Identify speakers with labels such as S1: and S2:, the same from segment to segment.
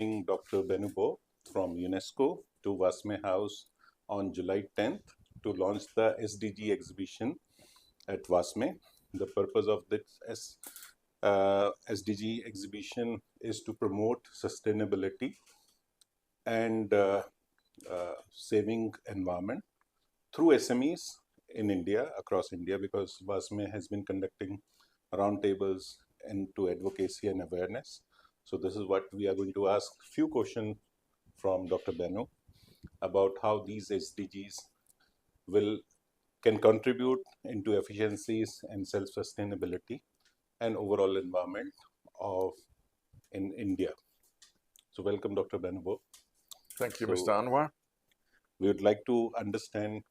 S1: Dr. Benno from UNESCO to WASME House on July 10th to launch the SDG exhibition at WASME. The purpose of this SDG exhibition is to promote sustainability and saving environment through SMEs in India, across India, because WASME has been conducting roundtables into advocacy and awareness. So this is what we are going to ask few questions from Dr. Benno about how these SDGs can contribute into efficiencies and self-sustainability and overall environment in India. So welcome, Dr. Benno.
S2: Thank you, Mr. Anwar.
S1: We would like to understand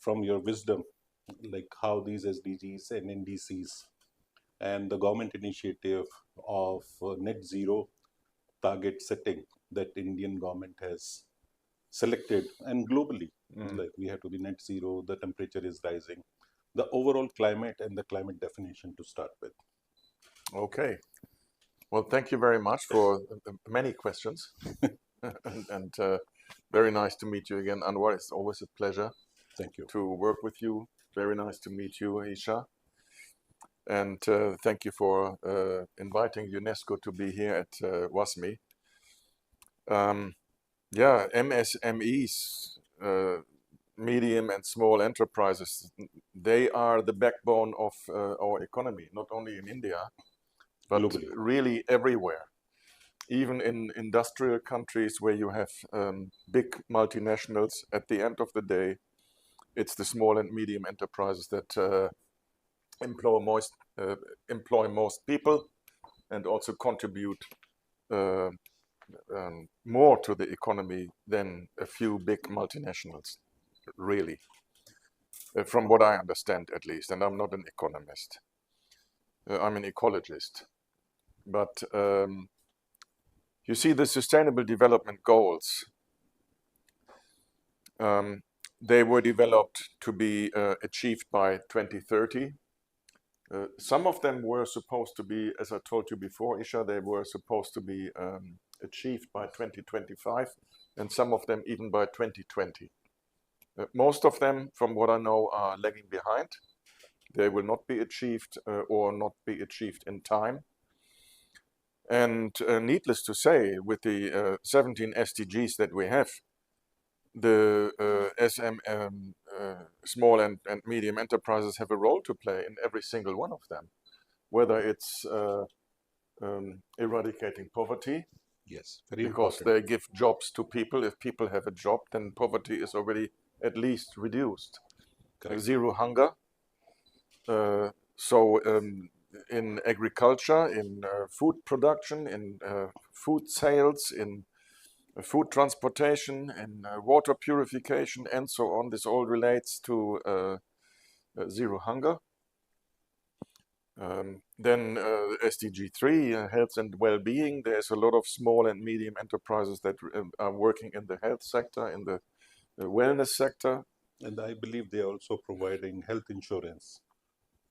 S1: from your wisdom, like how these SDGs and NDCs and the government initiative of net zero target setting that Indian government has selected, and globally, like we have to be net zero, the temperature is rising, the overall climate and the climate definition to start with.
S2: Okay. Well, thank you very much for many questions. and very nice to meet you again, Anwar. It's always a pleasure.
S1: Thank you.
S2: To work with you. Very nice to meet you, Isha. And thank you for inviting UNESCO to be here at WASME. Yeah, MSMEs, medium and small enterprises, they are the backbone of our economy, not only in India, but globally, really everywhere. Even in industrial countries where you have big multinationals, at the end of the day, it's the small and medium enterprises that employ most people and also contribute more to the economy than a few big multinationals, really, from what I understand at least. And I'm not an economist. I'm an ecologist. But you see, the Sustainable Development Goals, they were developed to be achieved by 2030. Some of them were supposed to be, as I told you before, Isha, they were supposed to be achieved by 2025, and some of them even by 2020. Most of them, from what I know, are lagging behind. They will not be achieved or not be achieved in time. And needless to say, with the 17 SDGs that we have, the small and medium enterprises have a role to play in every single one of them, whether it's eradicating poverty.
S1: Yes, very
S2: because
S1: important.
S2: They give jobs to people. If people have a job, then poverty is already at least reduced. Zero hunger. In agriculture, in food production, in food sales, in food transportation, in water purification, and so on. This all relates to zero hunger. Then SDG 3, health and well-being. There's a lot of small and medium enterprises that are working in the health sector, in the wellness sector.
S1: And I believe they are also providing health insurance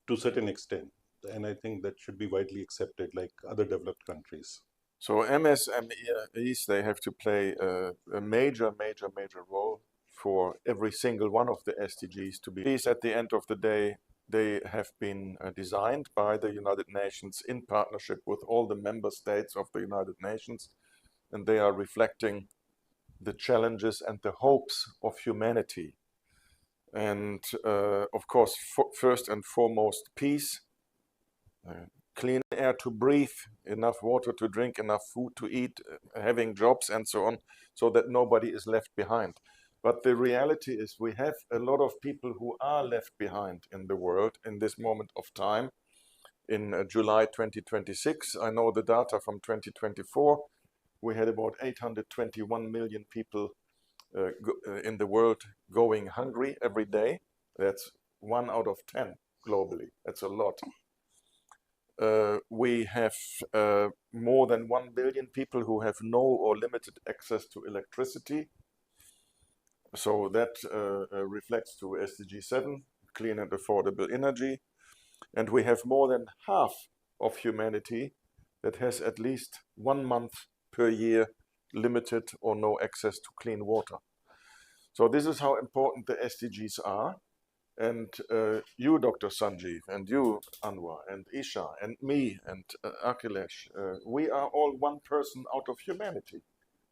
S1: to a certain extent. And I think that should be widely accepted like other developed countries.
S2: So MSMEs, they have to play a major role for every single one of the SDGs to be. These, at the end of the day, they have been designed by the United Nations in partnership with all the member states of the United Nations, and they are reflecting the challenges and the hopes of humanity. And of course, first and foremost, peace, clean air to breathe, enough water to drink, enough food to eat, having jobs and so on, so that nobody is left behind. But the reality is we have a lot of people who are left behind in the world in this moment of time. In July 2026, I know the data from 2024, we had about 821 million people in the world going hungry every day. That's 1 out of 10 globally. That's a lot. We have more than 1 billion people who have no or limited access to electricity. So that reflects to SDG 7, clean and affordable energy. And we have more than half of humanity that has at least 1 month per year limited or no access to clean water. So this is how important the SDGs are. And you, Dr. Sanjiv, and you, Anwar, and Isha, and me, and Akhilesh, we are all one person out of humanity.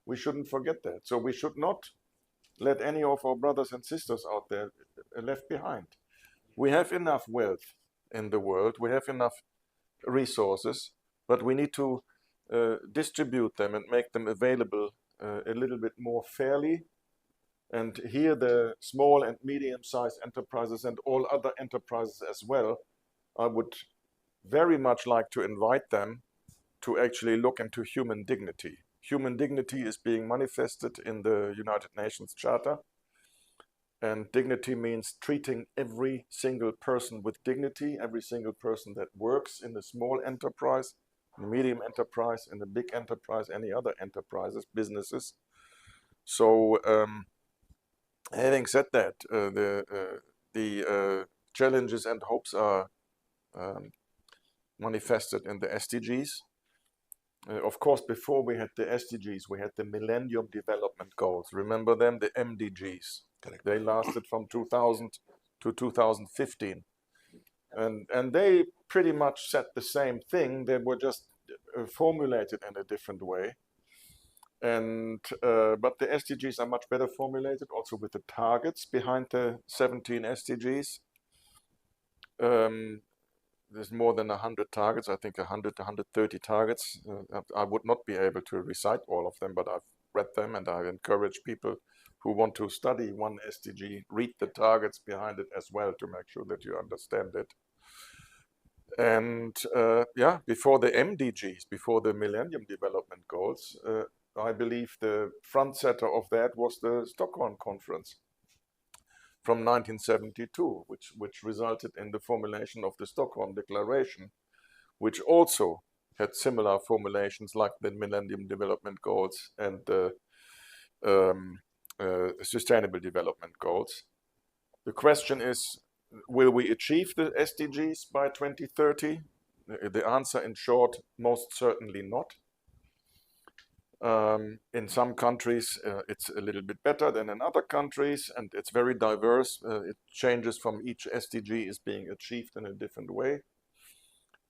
S2: We shouldn't forget that. So we should not let any of our brothers and sisters out there left behind. We have enough wealth in the world. We have enough resources, but we need to distribute them and make them available a little bit more fairly. And here the small and medium-sized enterprises and all other enterprises as well, I would very much like to invite them to actually look into human dignity. Human dignity is being manifested in the United Nations Charter. And dignity means treating every single person with dignity, every single person that works in a small enterprise, a medium enterprise, in a big enterprise, any other enterprises, businesses. So having said that, the challenges and hopes are manifested in the SDGs. Of course, before we had the SDGs, we had the Millennium Development Goals. Remember them? The MDGs. Correct. They lasted from 2000 to 2015. And they pretty much said the same thing. They were just formulated in a different way. And but the SDGs are much better formulated, also with the targets behind the 17 SDGs. There's more than 100 targets, I think 100 to 130 targets. I would not be able to recite all of them, but I've read them, and I encourage people who want to study one SDG, read the targets behind it as well to make sure that you understand it. And yeah, before the MDGs, before the Millennium Development Goals, I believe the front setter of that was the Stockholm Conference from 1972, which resulted in the formulation of the Stockholm Declaration, which also had similar formulations like the Millennium Development Goals and the Sustainable Development Goals. The question is, will we achieve the SDGs by 2030? The answer, in short, most certainly not. In some countries, it's a little bit better than in other countries, and it's very diverse. It changes from each SDG is being achieved in a different way.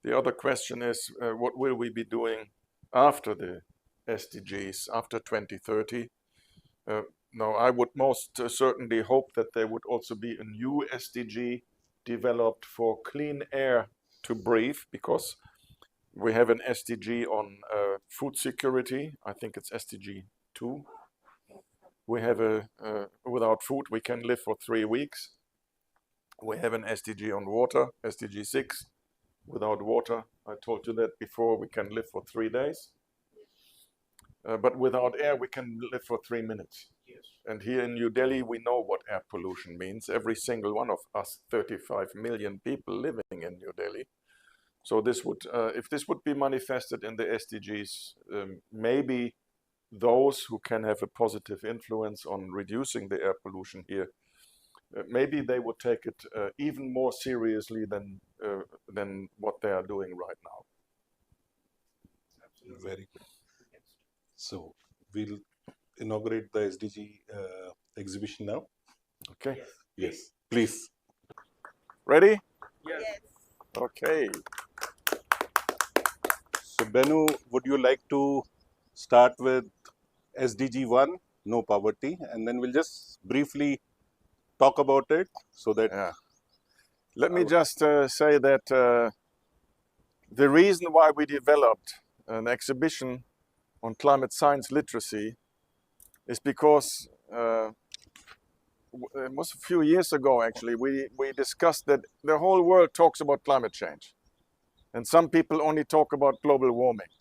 S2: The other question is, what will we be doing after the SDGs, after 2030? Now, I would most certainly hope that there would also be a new SDG developed for clean air to breathe, because we have an SDG on food security. I think it's SDG 2. We have without food, we can live for 3 weeks. We have an SDG on water, SDG 6. Without water, I told you that before, we can live for 3 days. But without air, we can live for 3 minutes. Yes. And here in New Delhi, we know what air pollution means. Every single one of us, 35 million people living in New Delhi. So this would, if this would be manifested in the SDGs, maybe those who can have a positive influence on reducing the air pollution here, maybe they would take it even more seriously than what they are doing right now.
S1: Very good. So we'll inaugurate the SDG exhibition now.
S2: Okay.
S1: Yes, please.
S2: Ready?
S3: Yes.
S2: Okay.
S1: So Benno, would you like to start with SDG 1, no poverty, and then we'll just briefly talk about it so that...
S2: Yeah. Let me just say that the reason why we developed an exhibition on climate science literacy is because it was a few years ago, actually, we discussed that the whole world talks about climate change. And some people only talk about global warming.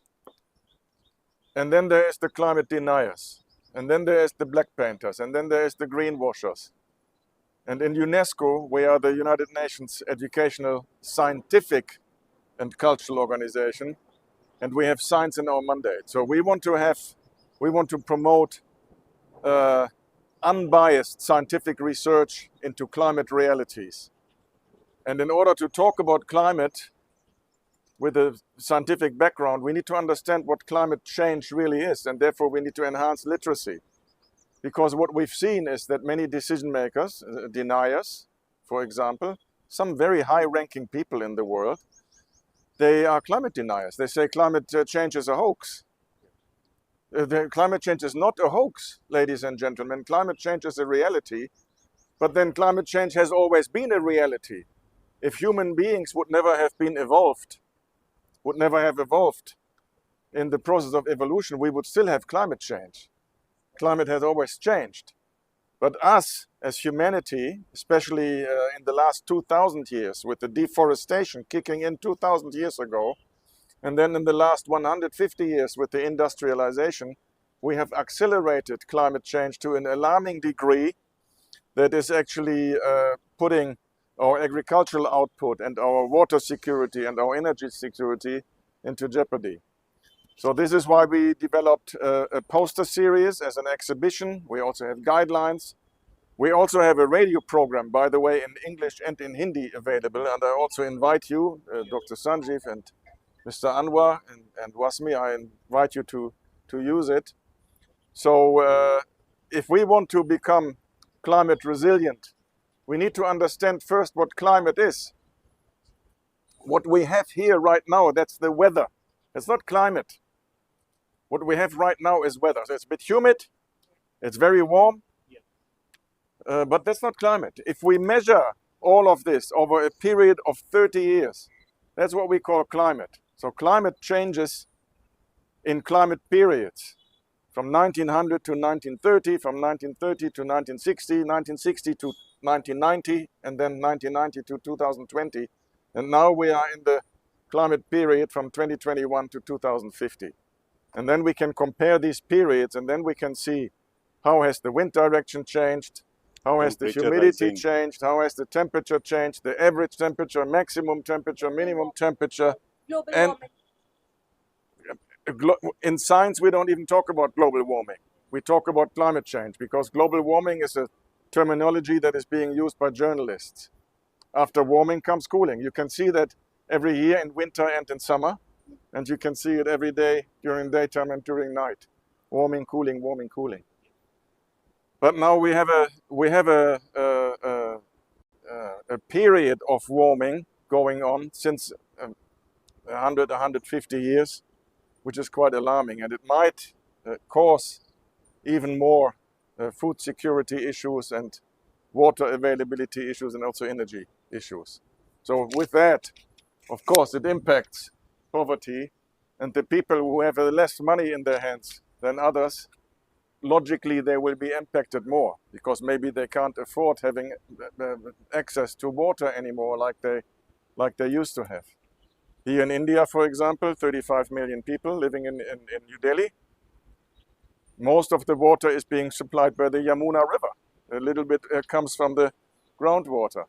S2: And then there is the climate deniers. And then there is the black painters. And then there is the greenwashers. And in UNESCO, we are the United Nations Educational, Scientific and Cultural Organization. And we have science in our mandate. So we want to promote unbiased scientific research into climate realities. And in order to talk about climate, with a scientific background, we need to understand what climate change really is, and therefore we need to enhance literacy. Because what we've seen is that many decision makers, deniers, for example, some very high-ranking people in the world, they are climate deniers. They say climate change is a hoax. Climate change is not a hoax, ladies and gentlemen. Climate change is a reality, but then climate change has always been a reality. If human beings would never have evolved in the process of evolution, we would still have climate change. Climate has always changed. But us, as humanity, especially in the last 2,000 years, with the deforestation kicking in 2,000 years ago, and then in the last 150 years with the industrialization, we have accelerated climate change to an alarming degree that is actually putting our agricultural output and our water security and our energy security into jeopardy. So this is why we developed a poster series as an exhibition. We also have guidelines. We also have a radio program, by the way, in English and in Hindi available. And I also invite you, Dr. Sanjiv and Mr. Anwar and WASME, I invite you to use it. So if we want to become climate resilient, we need to understand first what climate is. What we have here right now, that's the weather. It's not climate. What we have right now is weather. So it's a bit humid, it's very warm, but that's not climate. If we measure all of this over a period of 30 years, that's what we call climate. So climate changes in climate periods. From 1900 to 1930, from 1930 to 1960, 1960 to 1990, and then 1990 to 2020. And now we are in the climate period from 2021 to 2050. And then we can compare these periods, and then we can see how has the wind direction changed, how has the humidity changed, how has the temperature changed, the average temperature, maximum temperature, minimum temperature.
S3: Global
S2: and
S3: warming.
S2: In science, we don't even talk about global warming. We talk about climate change, because global warming is a terminology that is being used by journalists. After warming comes cooling. You can see that every year in winter and in summer, and you can see it every day during daytime and during night. Warming, cooling, warming, cooling. But now we have a period of warming going on since 100, 150 years, which is quite alarming, and it might cause even more food security issues and water availability issues and also energy issues. So with that, of course, it impacts poverty, and the people who have less money in their hands than others, logically they will be impacted more, because maybe they can't afford having access to water anymore like they used to have. Here in India, for example, 35 million people living in New Delhi. Most of the water is being supplied by the Yamuna River. A little bit comes from the groundwater.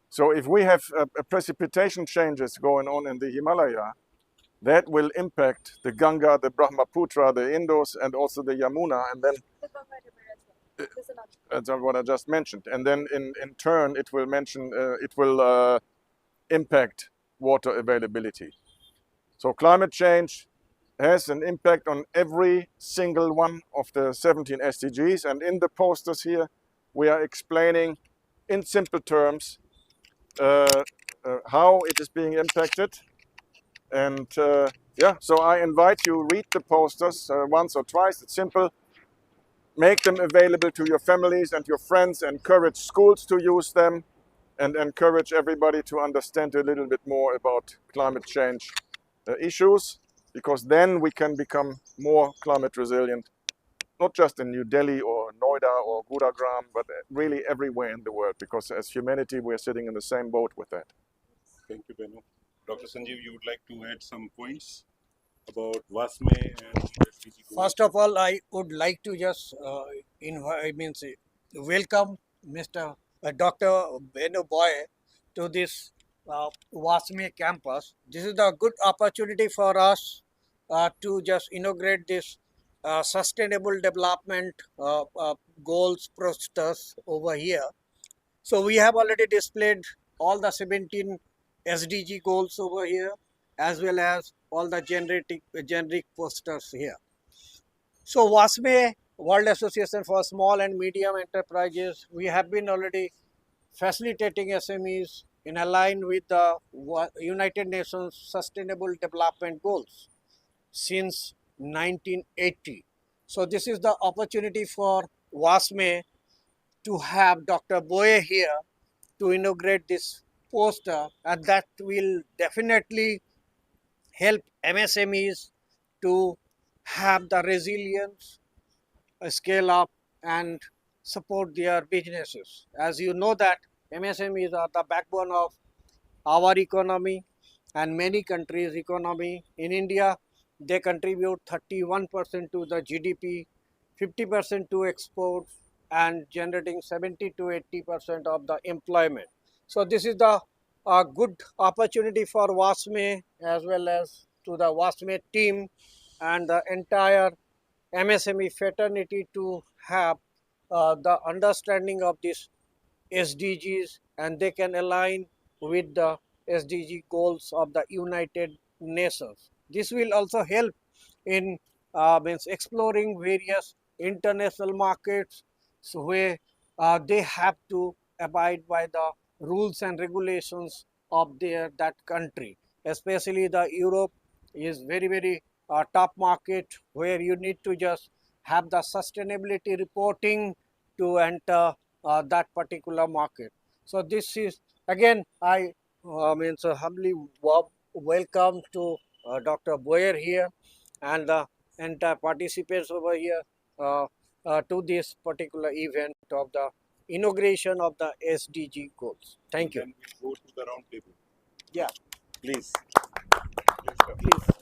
S2: So if we have precipitation changes going on in the Himalaya, that will impact the Ganga, the Brahmaputra, the Indus, and also the Yamuna, and then
S3: The Ganga River as well.
S2: that's what I just mentioned. And then in turn, it will impact water availability. So climate change has an impact on every single one of the 17 SDGs. And in the posters here, we are explaining in simple terms how it is being impacted. And so I invite you, read the posters once or twice. It's simple. Make them available to your families and your friends. Encourage schools to use them, and encourage everybody to understand a little bit more about climate change issues, because then we can become more climate resilient, not just in New Delhi or Noida or Gurugram, but really everywhere in the world, because as humanity, we're sitting in the same boat with that.
S1: Thank you, Benno. Dr. Sanjiv, you would like to add some points about WASME and SDG goals?
S4: First of all, I would like to just welcome Mr. Dr. Benno to this WASME campus. This is a good opportunity for us to just inaugurate this sustainable development goals posters over here. So we have already displayed all the 17 SDG goals over here. as well as all the generic posters here. So WASME, World Association for Small and Medium Enterprises, we have been already facilitating SMEs in align with the United Nations Sustainable Development Goals since 1980. So this is the opportunity for WASME to have Dr. Boer here to inaugurate this poster, and that will definitely help MSMEs to have the resilience, scale up and support their businesses. As you know that MSMEs are the backbone of our economy and many countries' economy. In India, they contribute 31% to the GDP, 50% to exports, and generating 70 to 80% of the employment. So this is the good opportunity for WASME as well as to the WASME team and the entire MSME fraternity to have the understanding of this SDGs, and they can align with the SDG goals of the United Nations. This will also help in means exploring various international markets, so where they have to abide by the rules and regulations of that country. Especially the Europe is very top market where you need to just have the sustainability reporting to enter that particular market. So this is again I means humbly welcome to Dr. Boer here and the entire participants over here to this particular event of the inauguration of the SDG goals. Thank you.
S1: Then we go to the round table.
S4: Yeah,
S1: Please.
S4: please.